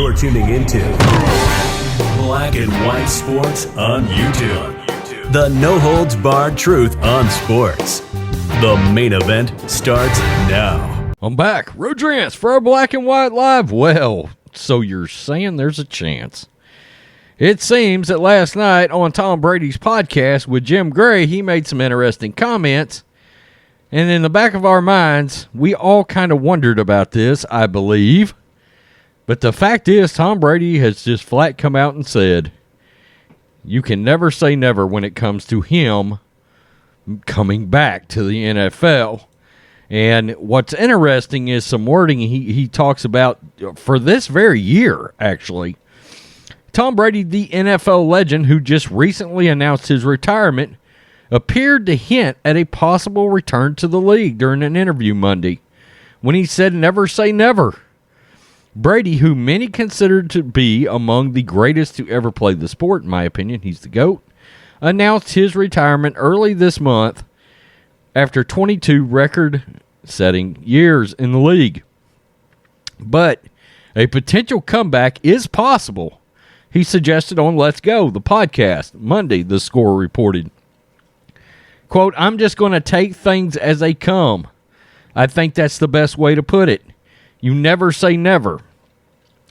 You're tuning into Black and White Sports on YouTube. The no-holds-barred truth on sports. The main event starts now. I'm back. Rodrance for our Black and White Live. Well, so you're saying there's a chance. It seems that last night on Tom Brady's podcast with Jim Gray, he made some interesting comments. And in the back of our minds, we all kind of wondered about this, I believe. But the fact is, Tom Brady has just flat come out and said, you can never say never when it comes to him coming back to the NFL. And what's interesting is some wording he talks about for this very year, actually. Tom Brady, the NFL legend who just recently announced his retirement, appeared to hint at a possible return to the league during an interview Monday when he said never say never. Brady, who many considered to be among the greatest to ever play the sport, in my opinion, he's the GOAT, announced his retirement early this month after 22 record-setting years in the league. But a potential comeback is possible, he suggested on Let's Go, the podcast, Monday, the Score reported. Quote, I'm just going to take things as they come. I think that's the best way to put it. You never say never.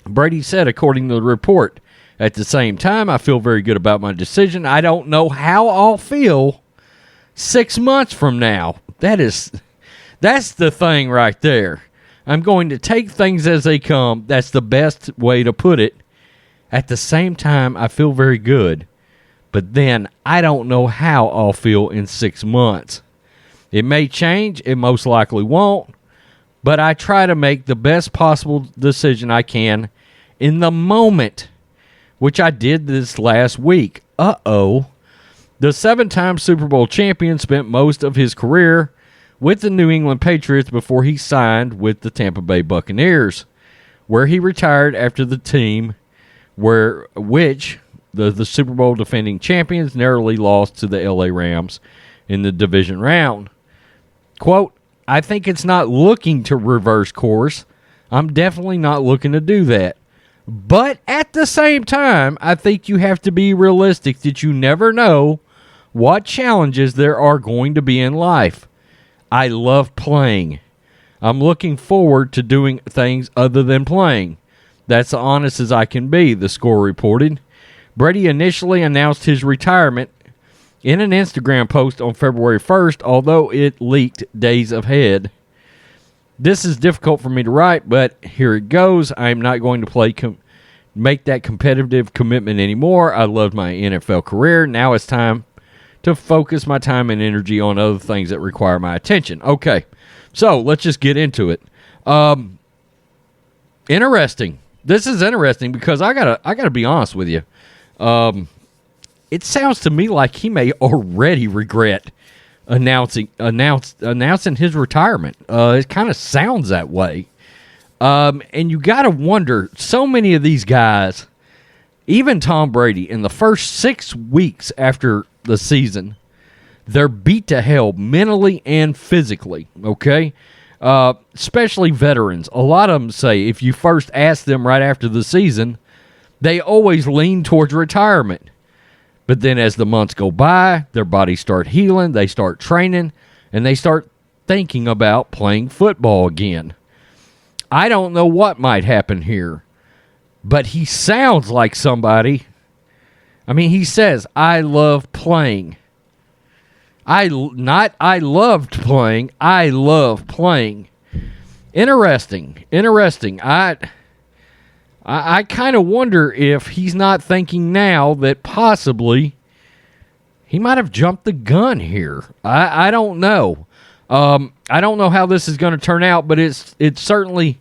Brady said, according to the report. At the same time, I feel very good about my decision. I don't know how I'll feel 6 months from now. That's the thing right there. I'm going to take things as they come. That's the best way to put it. At the same time, I feel very good. But then, I don't know how I'll feel in 6 months. It may change. It most likely won't. But I try to make the best possible decision I can in the moment, which I did this last week. The 7-time Super Bowl champion spent most of his career with the New England Patriots before he signed with the Tampa Bay Buccaneers, where he retired after the team which the Super Bowl defending champions narrowly lost to the LA Rams in the division round. Quote, I think it's not looking to reverse course. I'm definitely not looking to do that. But at the same time, I think you have to be realistic that you never know what challenges there are going to be in life. I love playing. I'm looking forward to doing things other than playing. That's as honest as I can be, the Score reported. Brady initially announced his retirement in an Instagram post on February 1st, although it leaked days ahead. This is difficult for me to write, but here it goes. I'm not going to make that competitive commitment anymore. I loved my NFL career. Now it's time to focus my time and energy on other things that require my attention. Okay, so let's just get into it. Interesting. This is interesting because I gotta be honest with you. It sounds to me like he may already regret announcing his retirement. It kind of sounds that way. And you got to wonder, so many of these guys, even Tom Brady, in the first 6 weeks after the season, they're beat to hell mentally and physically, okay? Especially veterans. A lot of them say if you first ask them right after the season, they always lean towards retirement. But then as the months go by, their bodies start healing, they start training, and they start thinking about playing football again. I don't know what might happen here, but he sounds like somebody. I mean, he says, I love playing. I loved playing. I love playing. Interesting. I kind of wonder if he's not thinking now that possibly he might have jumped the gun here. I don't know. I don't know how this is going to turn out, but it certainly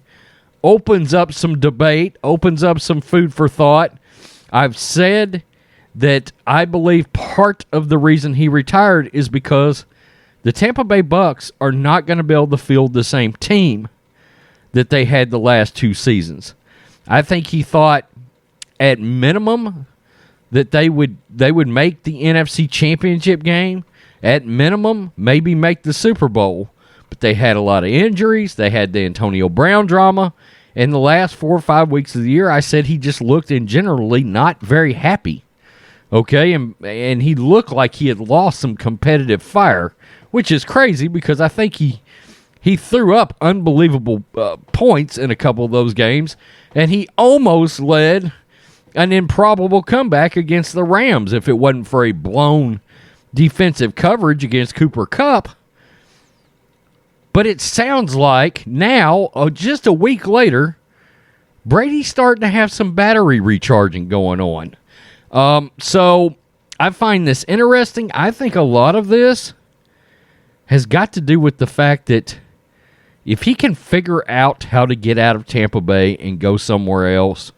opens up some debate, opens up some food for thought. I've said that I believe part of the reason he retired is because the Tampa Bay Bucs are not going to be able to field the same team that they had the last 2 seasons. I think he thought at minimum that they would make the NFC Championship game. At minimum, maybe make the Super Bowl. But they had a lot of injuries. They had the Antonio Brown drama. in the last 4 or 5 weeks of the year, I said he just looked in generally not very happy. Okay, and he looked like he had lost some competitive fire, which is crazy because I think he threw up unbelievable points in a couple of those games, and he almost led an improbable comeback against the Rams if it wasn't for a blown defensive coverage against Cooper Kupp. But it sounds like now, just a week later, Brady's starting to have some battery recharging going on. So I find this interesting. I think a lot of this has got to do with the fact that if he can figure out how to get out of Tampa Bay and go somewhere else,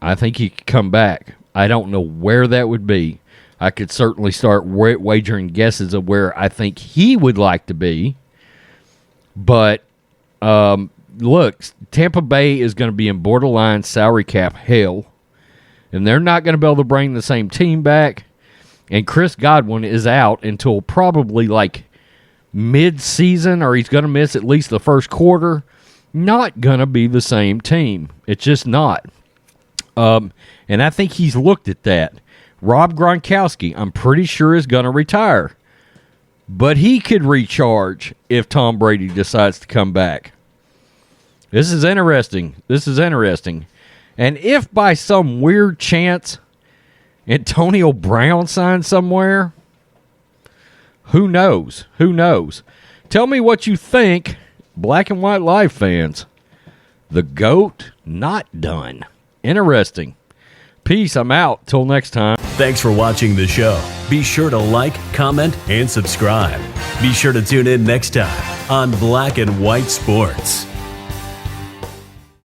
I think he could come back. I don't know where that would be. I could certainly start wagering guesses of where I think he would like to be. But, look, Tampa Bay is going to be in borderline salary cap hell. And they're not going to be able to bring the same team back. And Chris Godwin is out until probably like mid-season, or he's going to miss at least the first quarter. Not going to be the same team. It's just not. And I think he's looked at that. Rob Gronkowski, I'm pretty sure, is going to retire. But he could recharge if Tom Brady decides to come back. This is interesting. And if by some weird chance Antonio Brown signs somewhere, who knows? Tell me what you think, Black and White Live fans. The GOAT not done. Interesting. Peace, I'm out. Till next time. Thanks for watching the show. Be sure to like, comment, and subscribe. Be sure to tune in next time on Black and White Sports.